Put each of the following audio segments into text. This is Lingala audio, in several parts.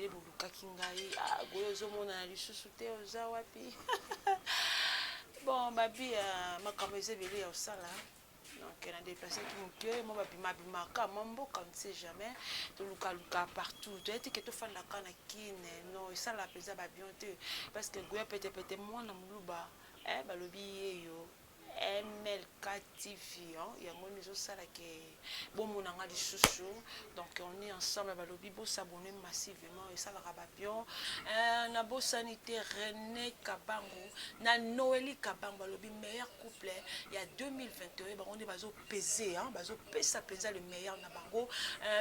ebele bolukaki ngai goyo ozomona na lisusu te oza wapi bon babi makambo eza ebele ya osala donc na déplacé qui moke mo babimaka mo mboka on ne sait jamais tolukaluka partout toyeti ke tofandaka na kine non esala mpenza babion te parce que goya petepete mwana moluba balobi yeyo MLK TV yango ezosala ke bomonanga lisusu donc on est ensemble balobi bosabone massivement esalaka babion na bosanité René Kabango na Noélie Kabango balobi meilleur couple ya 2021 bango nde bazopese bazopesa mpenza le meilleur na bango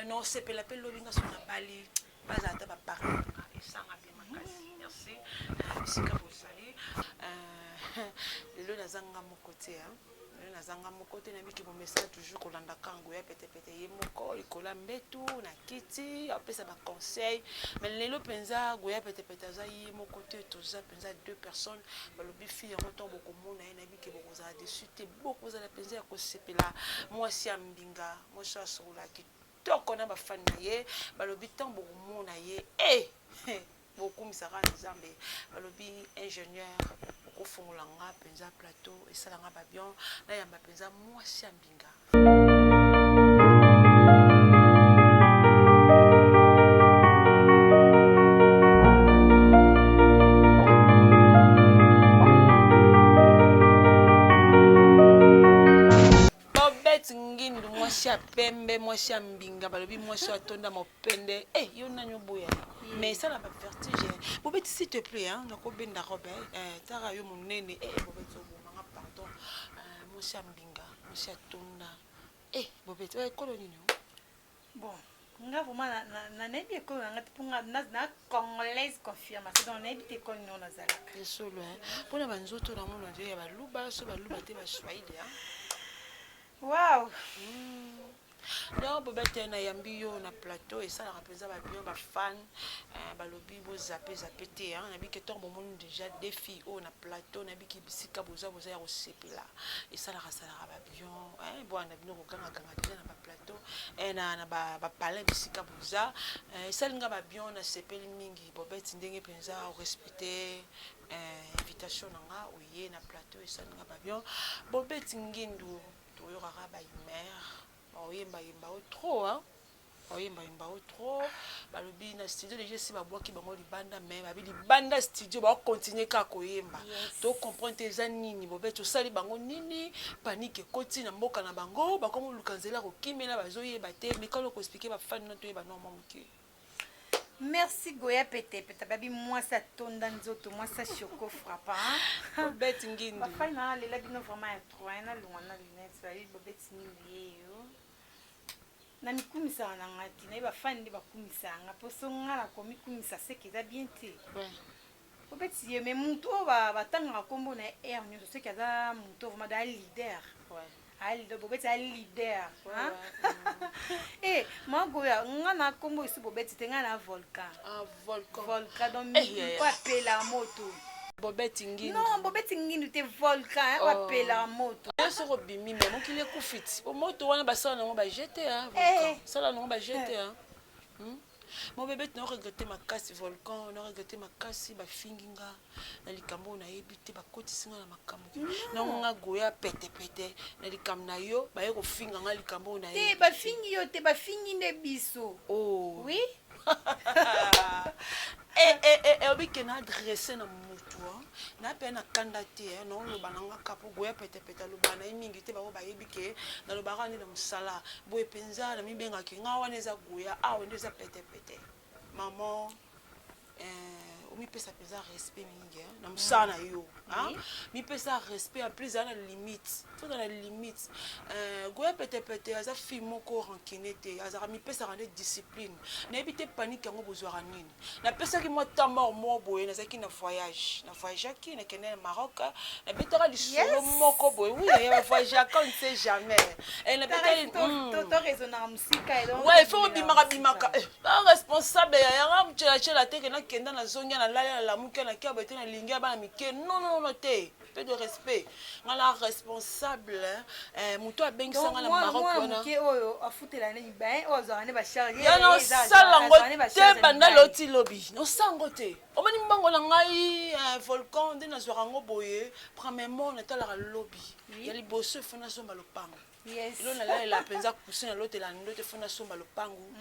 non sepela mpe lobinga so na bali bazala ata bapartena esanga bien makasi merci bisika bozali lelo nazanga moko te lelo nazanga moko te nayebiki bomesala toujours kolanda kango ya petepete ye moko likola mbetu na kiti apesa baconseil mais lelo mpenza goya petepete aza ye moko te toza mpenza 2 personnes balobi fi yango ntango bokomona ye nayebiki bokozala dessus te bokozala mpenza ya kosepela mwasi ya mbinga mwasi asokola kitoko na bafani na ye balobi ntango bokomona ye bokumisaka na nzambe balobi ingénieur okofungolanga mpenza plateau esalanga babion nayamba mpenza mwasi ya mbinga ngindu mwasi ya pembe mwasi ya mbinga balobi mwasi atonda mopende yo nanyo boya mais ça la vertige bobeti s'il te plaît nakobenda robe tara yo monene bobeti obomanga pardon mwasi ya mbinga mwasi atonda bobeti ekolo nini bon nga vraiment na nayebi ekolo nanga te mponga na congolaise confirmation donc nayebi te ekolo nini nazalaka esolo mpona banzoto na mona ndio ya baluba so baluba te baswahili wow non bobete na yambi yo na plateau esalaka mpenza babion bafan balobi bozape te nabiki ntongo bomoni déjà des filles oyo na plateau nabiki bisika boza ya kosepela esalaka babion bwana bino kokangakanga deja na baplateau na bapalin bisika boza esalinga babion nasepeli mingi bobeti ndenge mpenza orespecte invitation nanga oye na plateau esalinga babion bobeti ngindu toyokaka baimere oyembayemba o trop oyembayemba o trop balobi na studio déjà si babwaki bango libanda mais babi libanda studio bakokontinue kaka koyemba tocomprendre te eza nini bobeti osali bango nini panike ekoti na mboka na bango bakomoluka nzela kokimela bazoyeba te mikalo koexplike bafani no toyeba norma moke. Merci Goya Petepete babi mwasi atonda nzoto mwasi choco frappant bobeti ngindu bafani na lela bino vraiment intro na lungana lunette babi bobeti nini yeyo na mikumisaka na nga te naye bafani nde bakumisaka nga mposo nga na komikumisa seke eza bien te bobeti ye mais mutu oyo batangaka nkombo na air nyonso seke aza mutu oyo vraiment da leader bobeti a leader magoya nga na nkombo esi bobeti te nga na volcan donc mpo apela moto bobeti ngindu non bobeti ngindu te volcan apela moto soko bimi me mokili ekufiti moto wana basala nango bajete sala nango bajete mo bebeti na regrete makasi volcan na regrete makasi bafingi nga na likambo nayebi te bakotisinga na makambo nango nga goya petepete na likambo na yo baye kofinga nga likambo na ye te bafingi yo te bafingi nde biso oui obike na adresse na mutu na pe na kanda te naoloba nanga kapo goya petepete aloba na ye mingi te bango bayebi ke nalobaka nde na mosala boye mpenza na mibengaki nga wana eza goya awa nde eza petepete mama omipesa mpenza respect mingi na mosala na yo mipesa respect en plus na limite fona na limite goya petepete aza fille moko rankine te azaka mipesaka nde discipline nayebi te panike yango bozwaka nini napesaki mwa tamor mo boye nazalaki na voyageaki nakende na Maroc nabetaka lisolo moko boye wi ya bavoyageaka on ne sait jamais il faut obimaka responsable yanga mchelachela teke nakenda nazongia nalala na lamuke nakia boye te nalingi ya bana mike non te peu de respect. Nga la responsable, muto a bengi sanga na Maroc wana. Moi, oyo afutela ne ben ozane ba charger. Ya no salango te banda loti lobby. No sango te. O mani mbango na ngai volcan de na zorango boye. Premièrement na tala lobby. Ya liboso fona somba lopango. Yes. Lo na la penza kusina lote la ndote fona somba lopango.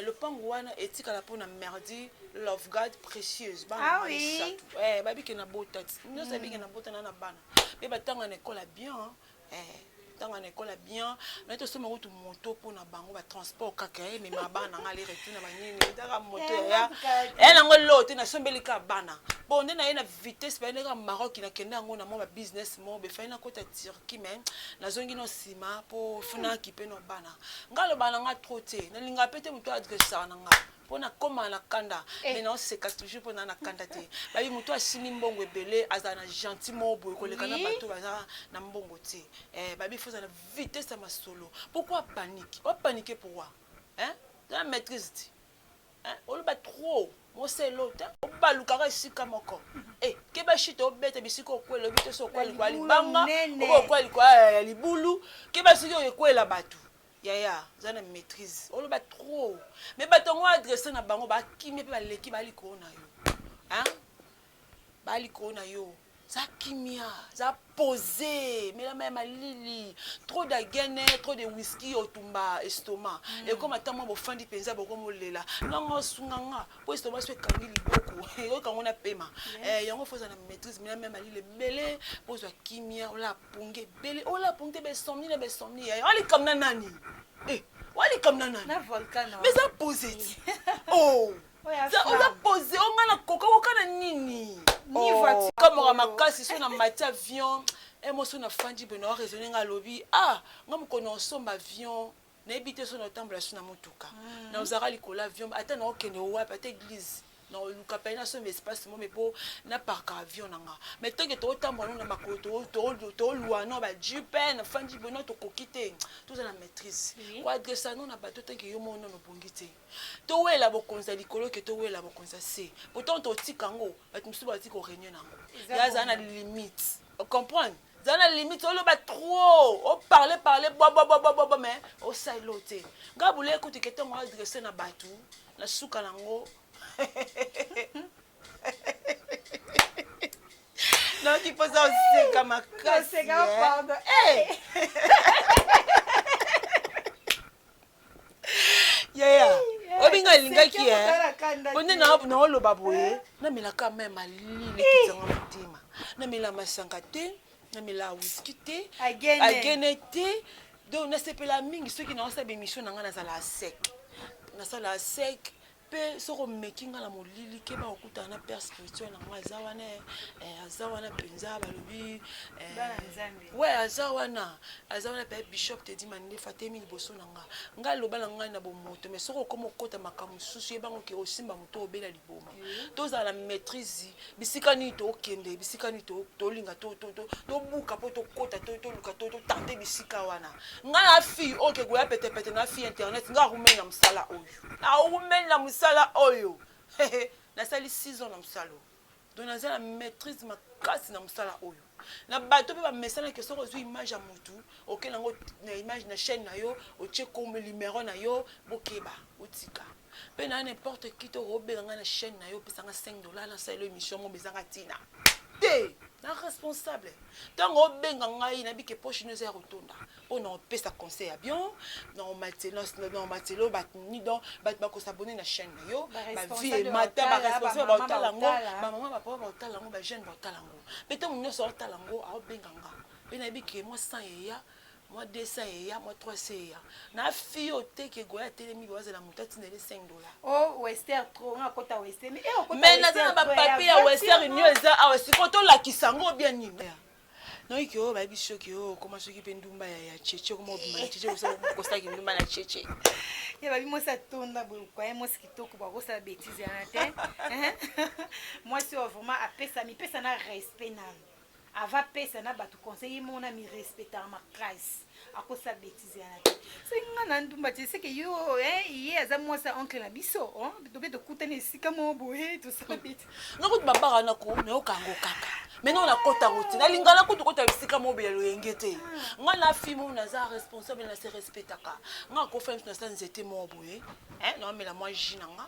Lopango wana etika la pona merdi love God précieuse. Ah oui. Babi ke na bota. Nous sabi ke na bota na bana. Mais batanga na école bien. Tanga na école bien. Mais to soma route moto pour na bango ba transport kaka mais ma bana nga le retour na banini. Daka moto ya. Na ngo lote na sombeli ka bana. Bon nde na ye na vitesse ba ndeka Maroc na kenda ngo na mo ba business mo be fa na kota Turquie mais na zongi no sima po funa kipe no bana. Ngalo bana nga trop te. Na linga pete muto adressa na nga. Pona koma na kanda mais non c'est toujours pona na kanda te babi muto asimi mbongo ebele azana gentil mo boy ko lekana bato baza na mbongo te babi faut na vitesse à masolo pourquoi panique on paniquer pourquoi de la maîtrise on le bat trop mo c'est l'autre on baluka ka sika moko ke ba shito bete bisiko ko le bite so ko le kwali banga ko ko le kwa libulu ke ba siko ko la batu Yaya, zana maîtrise. On le bat trop. Mais batongo adressé na bango ba kimi pe ba leki ba liko na yo. Hein? Ba liko na yo. Ça kimia, ça posé, mais la même lili, trop d'agène, trop de whisky au tumba estomac. Et comme attends moi bon di penza bon comme lela. Non sunganga, pour estomac soit kangi liboko. Et quand on a paiement. Yango faut ça na maîtrise, mais la même lili belé, pour ça kimia, on la pongé belé, on la pongé be somni. On est comme nanani. On est comme nanani. Na volcan. Mais ça posé. Oh. On a posé, on a coco, on a nini. Ni voiture. Comme on a ma casse, si on a matière avion, et moi, si on a fandi, on a raisonné dans le lobby. Ah, on connaît un avion, on a habité sur notre temple, sur notre touka. Nous avons l'école avion, attends, on a une ouah, peut-être église. Non, le capitaine son espace, mais pour n'a pas avion nanga. Mais tant que tu as temps, on a ma côte, tu loin, non, bah jupen, fandi, bon, tu coquité, tout ça la maîtrise. Ou adresse non, na bateau tant que yo mon non bongité. Tu es là, bon conseil, l'école que tu es là, bon conseil, c'est. Pourtant, tu es tikango, tu me suis dit qu'on réunion nango. Il y a une limite. On comprend? Dans la limite, on le bat trop. On parle, mais on s'est loté. Gaboulé, écoute, que tu as adressé na bateau, na souka nango. Non, il faut ça aussi comme ma casse. C'est grave, pardon. Yeah. Obinga linga ki Bonne na olo baboye. Na mila quand même alili ki tsanga mutima. Na mila masanga te, na mila whisky te, agene te. Donc na sepela mingi ceux qui n'ont pas émission na ngana za la sec. Na ça la sec. Soko making la molili ke ba okuta na père spirituel na moi azawana penza balobi ouais azawana pe bishop te di mande fatemi liboso nanga nga loba na nga na bomoto mais soko komo kota makamu susu ebango ke osimba moto obela liboma toza la maîtrise bisika ni to okende bisika ni to linga to buka po to kota to luka to tante bisika wana nga na fille oke goya pete na fille internet nga rumena msala oyo na rumena sala oyo na sali 6 ans na msalo donc na la maîtrise ma casse na msala oyo na bato pe ba mesana ke soko zo image ya mutu OK nango na image na chaîne na yo o che comme numéro na yo bokeba otika pe na n'importe qui to robelanga na chaîne na yo pesanga $5 na sala émission mo bezanga tina te na responsable tango benga ngai na bike poche nous rotonda on a pesa conseil à bien non matelo bat ni donc bat ba ko s'abonner na chaîne yo ba vie matin ba responsable ba talango ba maman ba papa ba talango ba jeune ba talango peut-être mon so talango a benga nga pe na bike moi 100 ya moi 200 ya moi 300 ya na fille au te ke goya telemi ba za mutati na $5 oh western trop na kota western mais na za ba papier ya western new eza a sikoto la kisango bien nini non iki o ba biso ki o koma soki pe ndumba ya cheche koma obima cheche ko sa ki ndumba na cheche ya ba bimo sa tonda bo kwa mo sikitoko ba ko sa bêtise ya te moi c'est vraiment apesa mi pesa na respect na ava pesa na bato conseiller mona mi respecter ma classe akosa bêtise yana te senga na ndumba te seke yo ye aza mwasa oncle na biso tobe tokutani esika mo boye tosala bêtise nakuti babaka nako nayokango kaka maintenant nakota ngoti nalingana kutu kota bisika mo boye loyenge te nga na fille mo naza responsable na se respectaka nga ko femme na sa nzete mo boye na mela moi jinanga.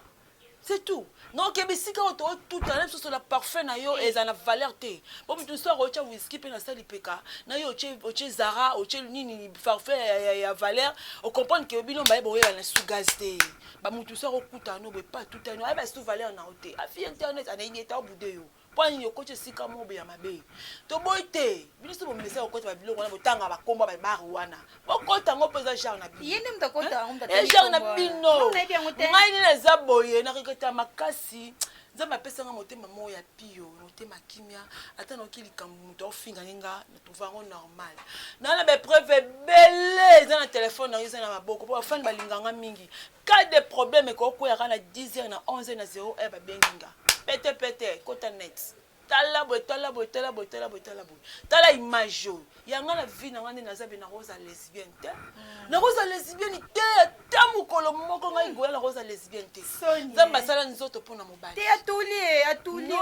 C'est tout. Non, que si quand tout à l'heure sur la parfum na yo et la valeur té. Bon tu soir au whisky pe na sali peka. Na yo au Zara, au nini parfum ya valeur, on comprend que bino ba boye na sous gaz té. Ba mutu soir au kuta no be pas tout à l'heure. Ba sous valeur na hoté. A fi internet ana yeta au boudé yo. Point yo coach sika mo be ya mabe. To boyte. Bino so bo message au coach ba bilo wana botanga ba komba ba bar wana. Bo kota ngo pesa genre na bino. Yene mtakota E genre na bino. Ngai ni na zaboye na ta makasi nzambe apesanga motema moko ya pio motema kimia ata noki likambo moto ofinga ninga natrouvango normal nana bapreuve ebele eza na telefone na yo eza na maboko mpo bafani balinganga mingi cas de problème ekokweyaka na 10h na 11h na 0h babenginga pete kota net tala boye tala image oyo yanga na vie na nga nde naza be nakoza lesbienne te nakoza lesbienne te ata mokolo moko ngai goya nakoza lesbienne te nzambe asala nzoto mpona mobali te atuli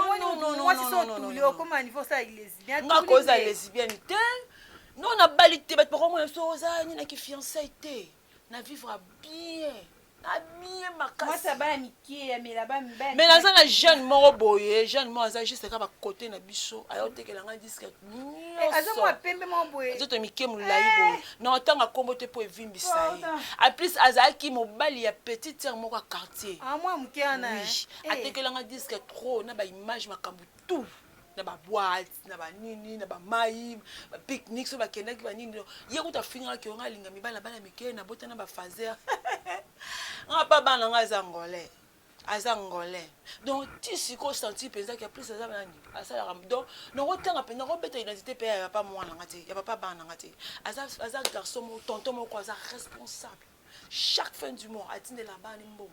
mwasi so otuli okoma niveau osala lesbienne nga koza lesbienne te non nabali te bato bakomona so oza nini naki fiançai te na vivre bien mais naza na jeune moko boye jeune moko aza juste kaka bakote na biso ayotekelanga disque nzoto mike molai boye na otanga nkombo te mpo evimbisa ye aplis azalaki mobali ya petite sere moko ya quartier atekelanga disque trop na baimage makambo tout na baboite na banini na bamai bapicnique so bakendaki banini ye kuta afingaki onga alinga mibala bana mike na bota na bafaser nga pa bana nga aza ngolais donc ti siko senti mpenza ki plus aza nani asalaka donc nakotanga mpenza nakobeta identité mpe ya papa mwana nga te ya papa bana nga te aza garçon moko tonton moko aza responsable chaque fin du mois atindela bana mbongo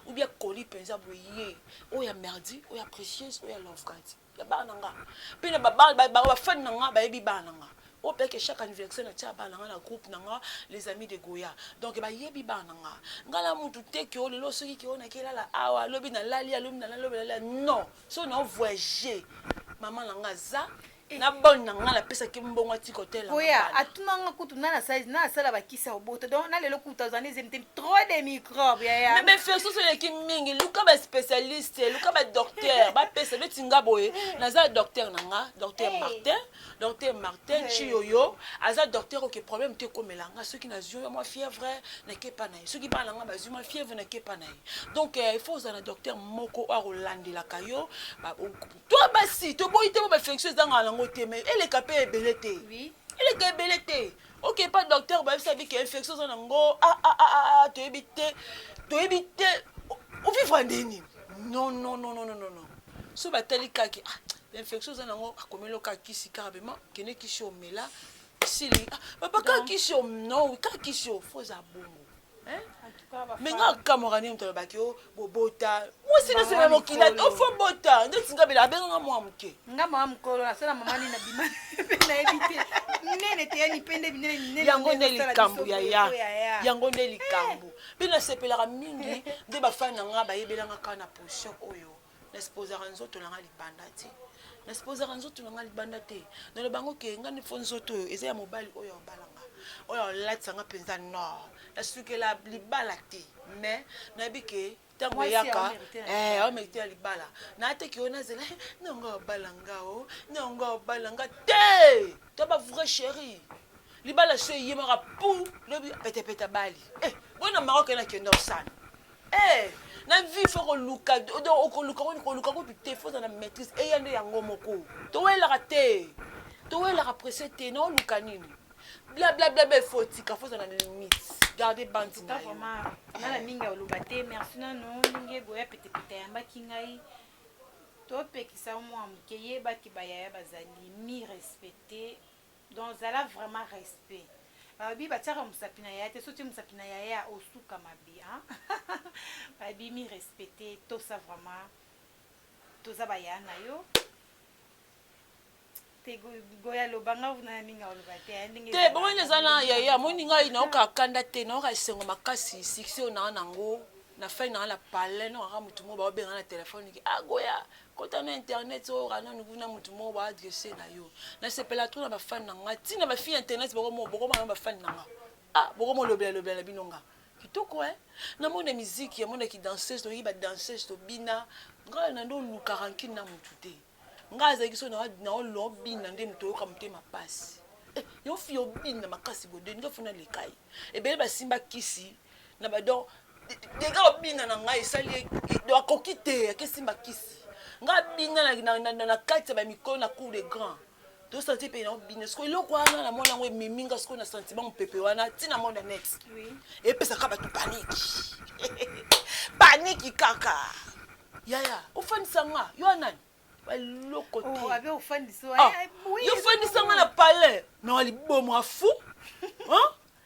ou bien koli mpenza boye oyo ya merdi oyo ya précieuse oyo ya love card ya bana nga mpe na bafani na nga bayebi bana nga au père que chaque anniversaire na tia bana nga na groupe nanga les amis de Goya donc bayebi bana nga ngala mutu te ki o lelo soki ki ona kelala awa lobi na lali lobi na lali non so na voyager maman nanga za na bonne nanga la pesa ki mbongo ti hotel oya atunanga kutu na size na sala bakisa oboto donc na lelo kutu azani zemte trop de microbes ya mais fait so le ki mingi luka ba spécialiste luka ba docteur ba pesa be tinga boye na za docteur nanga docteur Martin Chioyo aza docteur ok problème te komelanga ceux qui na zio moi fièvre na ke pa na ceux qui parlent nga ba zio moi fièvre na ke pa na donc il faut za na docteur moko a rolandela kayo ba toi basi to boyite ba infectieux zanga mais elle est capable de oui elle est capable de ok pas docteur bah ça dit que infection ça nango tu éviter ou vivre en déni non so batali kaki l'infection ça nango comme le kaki si carrément kene ki show mela sili papa kaki show non kaki show faut za bongo hein mais nga camarade mto bakio bobota moi si ne c'est mon kila au fond bota ndo tinga bela benga moi muke nga mama mukolo asala mama ni na bima na ebite nene te yani pende nene yango ne likambu yango ne likambu bina sepelaka mingi nde bafana nga bayebelanga kana position oyo na sposa nzoto langa libanda te na sposa nzoto langa libanda te na le bango ke nga ni fo nzoto oyo eza ya mobali oyo balanga oyo latsanga penza nord la sukela libala te mais na bike tango yaka o mekte ya libala na te ki ona zela nonga balanga te to ba vrai chéri libala so yemaka pou lobi pete bali bona Maroc na kendo sana na vie faut que luka donc luka ko te faut na maîtrise e yande yango moko to wela te to wela apprécier te no luka nini bla faut tika faut na limite garder bandi na yo na la minga olubate merci na no ninge boya pete yamba kingai to pekisa moi mukeye baki baya bazali mi respecter donc zala vraiment respect babi bataka musapina ya te soti musapina ya osuka mabi hein babi mi respecter to ça vraiment to za baya na yo te goya lobanga vuna minga oloba te ndenge te bon les ana ya moni ngai na okakanda te na okasengo makasi succès na nango na fin na la palais no ka mutu mo ba benga na téléphone ki agoya kota na internet o kana nguna mutu mo ba adresser na yo na sepela trop na ba fan na ngati na ba fi internet boko mo ba fan na nga boko mo lobela binonga kitoko na mona musique ya mona ki danseuse to yi ba danseuse to bina nga na ndo luka rankine na mutu te nga azaki so na lobina nde mutu yo ka mutema pasi yo fi obina makasi bodeni nga funa lekai ebele basimba kisi na badon dega obina na ngai esali do akoki te akesimba kisi nga bina na kati ba mikolo na cour de grand to senti pe na obina sko eloko wana na mona ngo miminga sko na sentiment mpepe wana tina mona net epesa ka batu paniki kaka yaya ofandisa nga yo anani baloko te abe ofandisa yo fandisa nga na palais na wali bomo afu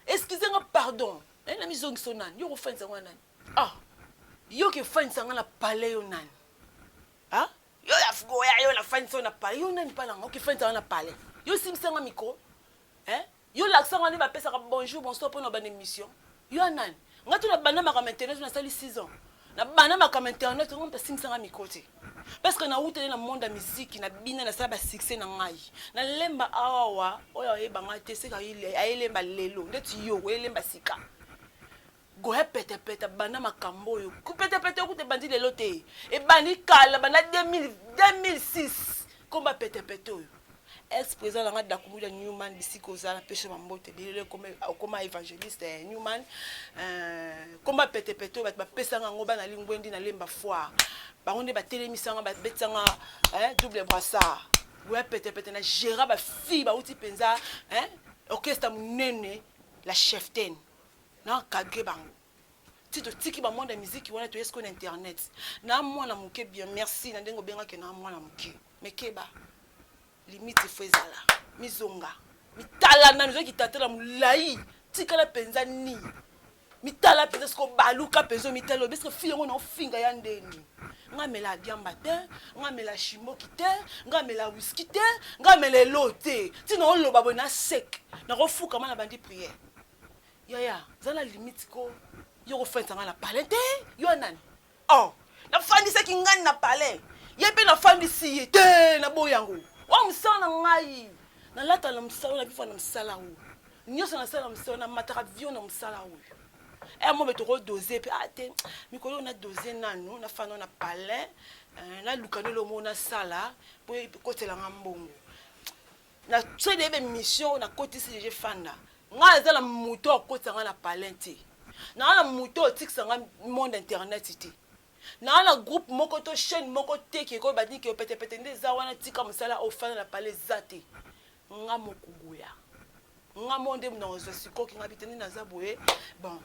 excusez nga pardon na mizongiso nani yo kofandisa nga nani yo ke fandisa nga na palais yo nani yo ya fugoya yo na fandisa na palais yo nani pala nga oke fandisa nga na palais yo simisa nga micro yo laksa nga ne bapesaka bonjour bonsoir pour na ban émission yo nani nga to na banda makama internet na sali 6 ans na banda makama internet ngo mpa simisa nga micro te parce que na utele na monde ya musique na bina na sala ba succès na ngai na lemba awa oyo yebanga te se ka ile ayelemba lelo ndeti yo oyelemba sika goya pete bana makambo yo kupete okute bandi lelo te e bandi kala bana 2006 komba pete oyo ex président na ngada kumuja Newman bisiko zala peshe mambote bilele koma évangéliste Newman komba pete oyo ba pesa nga ngoba na lingwendi na lemba foire baronde ba télémisanga ba betanga double brassard goya pete na gérera ba fille ba uti penza orchestre munene la chef ten na kage bango tito tiki ba monde musique wana to esko na internet na mwana muke bien merci na ndengo benga ke na mwana muke mekeba limite fezala mizonga mitala na nzo kitatela mulai tikala penza ni mitala penza sko baluka penzo mitalo parce que fille ngo na finga ya ndeni ngamela diamba te ngamela shimoki te ngamela whisky te ngamela lote tino loba bona sec na rofuka mana bandi prière yaya zana limite ko yo fenta nga na palais te yo nani na fandisa ki ngani na palais yepe na fandisi te na boyango wa musana ngai na lata na musala na bifa na musala hu nyoso na sala musala na mataka avion na musala hu mo beto ko doser pe ate mikolo na doser nanu na fano na palais na lukano lo mona sala po kotela ngambongo na tsede be mission na kotisi je fanda nga zala muto akotanga na palais te na muto otikisanga monde internet te na groupe moko to chaîne moko te ki ko badi ki pete nde za wana tika musala ofana na palais zate nga mokugoya nga monde mnozo siko ki ngabite ni na zaboye bon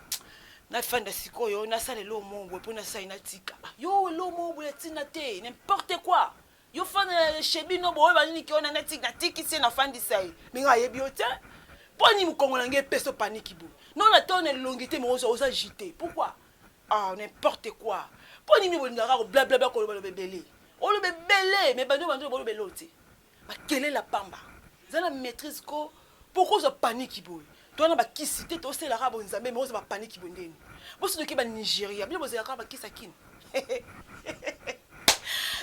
na fanda siko yo na sale lo mombo po na sai na tika yo lo mombo tina te n'importe quoi yo fana shebino boye bani ki ona na tika tiki se na fandi sai minga yebi ote poni mukongola nge peso panique bo non la tonne longité mais on agité pourquoi n'importe quoi poni mi bonga ko blablabla ko lo bebele o lo bebele mais bando bo belote ba kele la pamba zana maîtrise ko pourquoi ça panique bo toi na ba kisité to c'est la rabo nzambe mais on ba panique bo ndeni bo se ki ba Nigeria bien bo se ka ba kisakine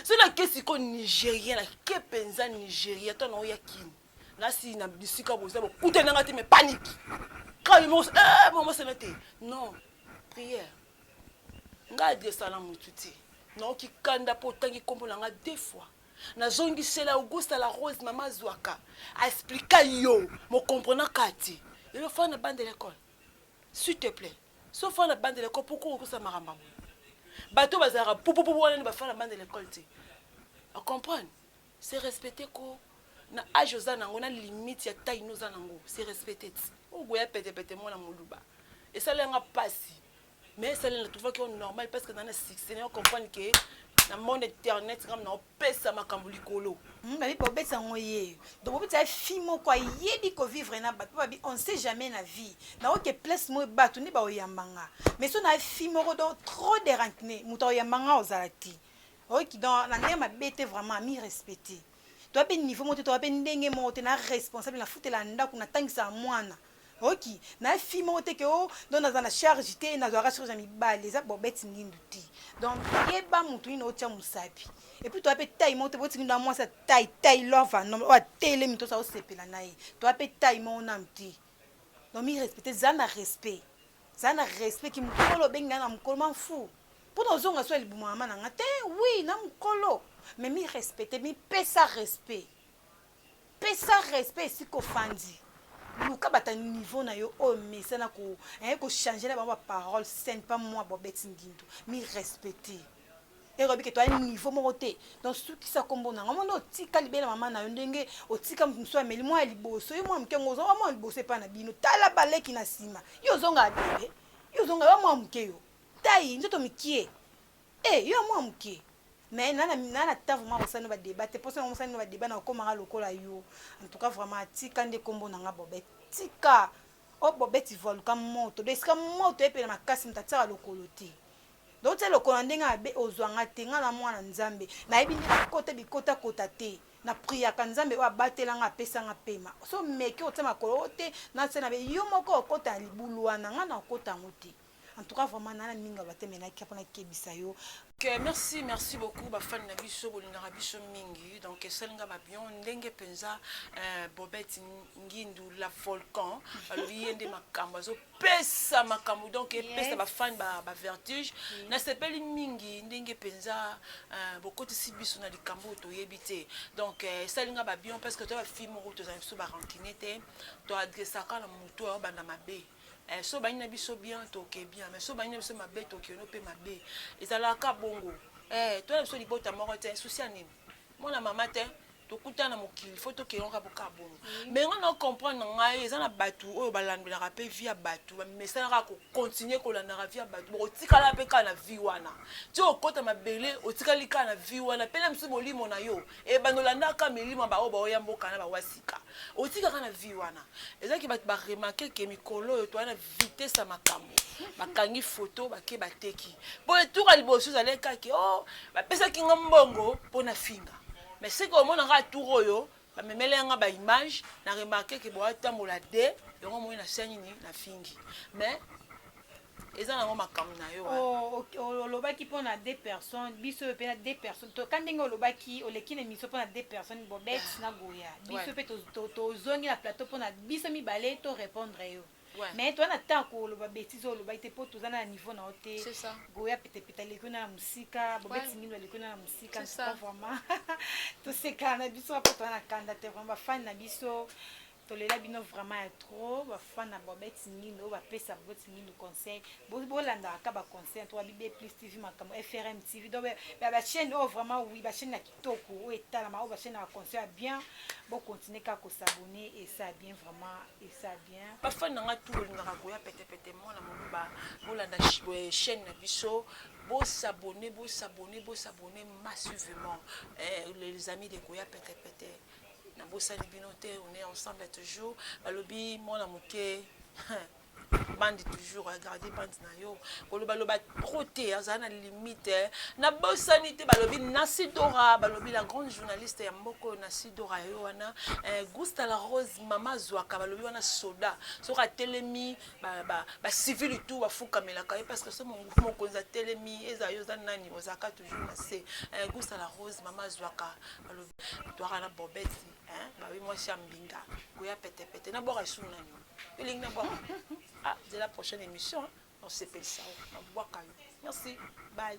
c'est la kesi ko Nigeria la ke penza Nigeria to na yakine na si na bisika boza bokuta nanga te mais panique quand moi c'est noté non prière nga de sala mututi non ki kanda po tangi kombo nga 2 fois na zongi sela Auguste la Rose mama zwaka a expliquer yo mo comprendre kati il faut na bande de l'école s'il te plaît sauf na bande de l'école pourquoi ko sa maramba bato bazara popo wana ba fa na bande de l'école te à comprendre c'est respecter ko na âge ozanango na limite ya taille nous anango c'est respecté o goya pete mona moluba et ça lenga passi mais ça lenga tout va que normal parce que dans la succès on comprend que na monde internet comme na pesa makambo likolo mais pour bête ça ngoye donc bête fimo quoi yebi ko vivre na ba on sait jamais na vie na oke place mo batu ni ba oyambanga mais so na fimo do trop dérancné muto oyambanga ozalati oki dans la ndema bête vraiment mi respecter to pe niveau moto to pe ndenge moto na responsable na futela ndako na tangisa mwana ok na fi moto ke o donc na charge te na zo charge mi bale za bobeti ngindu ti donc yeba mutu ino tia musapi et puis to pe taille moto boti ngindu moi sa taille lova no o tele mito sa o sepela na ye to pe taille mo na mti donc mi respecter zana respect ki mukolo benga na mukolo man fou pour nos zonga so libu mama na ngate oui na mukolo mais mi respecter mi pesa respect si ko fandi luka bata niveau na yo o mesa na ko changer na ba parole saine pas moi bobeti ngindu mi respecter et robi que toi niveau moté donc ce qui ça kombo na ngomo tika libela mama na yo ndenge otika mso ameli moi liboso yo moi mkengo zo moi liboso pa na bino tala baleki na sima yo zonga bebe yo zonga yo moi mkeyo tai nzoto mikie yo moi mkie mais nana ta vraiment osano ba débat pour ça on osano ba débat na komanga lokola yo en tout cas vraiment tika nde kombo na nga bobet tika o bobeti volcan moto de ska moto epela makasi mtataka lokolo te donc c'est lokolo ndenga be ozwanga te nga na mwana nzambe na yebi kote bikota kota te na priya ka nzambe wa batelanga apesanga pema so meki otema kolo te na tsena be yo moko okota libulwana nga na okota ngote en tout cas vraiment nana minga batemena ki apona kebisa yo. Okay, merci beaucoup bafani na biso bolinga biso mingi donc esalinga babion ndenge penza bobeti ngindu la volcan balobi yende makambo azo pesa makambo donc pesa bafani ba vertige na sepeli mingi ndenge penza bokotisi biso na likambo toyebi te donc esalinga babion parce que to ba film moko tozali biso ba rankinete to adresaka na mutu oyo banda mabe so bani na biso bien toke bien mais so bani na biso mabe toke no pe mabe ezalaka bongo to na biso libota moko te souci anini mona mama te tokutana mokili faut tokelonga boka bongo mais on a comprendre ngai eza na batu oyo balandelaka pe via batu mesalaka ko continuer kolandaka via batu otikala pe kana vie wana ti okota mabele otikali kana vie wana pe na misu molimo na yo banolandaka milimo baoyo baoyamboka na bawasika otikaka na vie wana ezaki batu baremarke ke mikolo oyo toana vitesse ya makambo bakangi photo bake bateki po etuka liboso ezalekaki bapesaki nga mbongo mpo na finga mais c'est comme on a tout royo ba memelenga ba image na remarqué que bo atambola de yango mo na seni ni na fingi mais eza na makambo na yo olobaki pona deux personnes biso pe na deux personnes to kandinga olobaki olekine miso pona deux personnes bobet na goya biso pe to zongi na plateau pona biso mi balé to répondre yo. Mais toi na tant ko lo ba bêtise lo ba ite po to na niveau na ote goya pete le kuna musika bobeti ngino le kuna musika c'est vraiment to se kana biso pa to na kanda te vraiment fan na biso to le la bino vraiment trop ba fan na bobeti ngino ba pesa bobeti ngino conseil bo landa ka ba conseil to bibe plus TV makamo FRM TV donc ba chaîne vraiment oui ba chaîne na kitoko o etala ma ba chaîne na conseil bien bon continuer ka ko s'abonner et ça bien vraiment et ça bien ba fan na tout ngaka goya pete mo na moluba bolanda chaîne na biso bo s'abonner massivement les amis de goya pete na bossa libinoté on est ensemble toujours balobi mona moké bandi toujours regarder bandi na yo koloba trop te azana limite na bosanité balobi Nasidora balobi la grande journaliste ya mboko Nasidora yo wana Gusta la Rose mama zwaka balobi wana soda soka telemi ba civil tout bafuka melaka parce que ce mon konza telemi eza yo za nani ozaka toujours na se Gusta la Rose mama zwaka balobi toi na bobeti bah oui moi c'est ambinga goya pete na bora sou nani peling na bora dès la prochaine émission on s'appelle ça on boit. Merci, bye.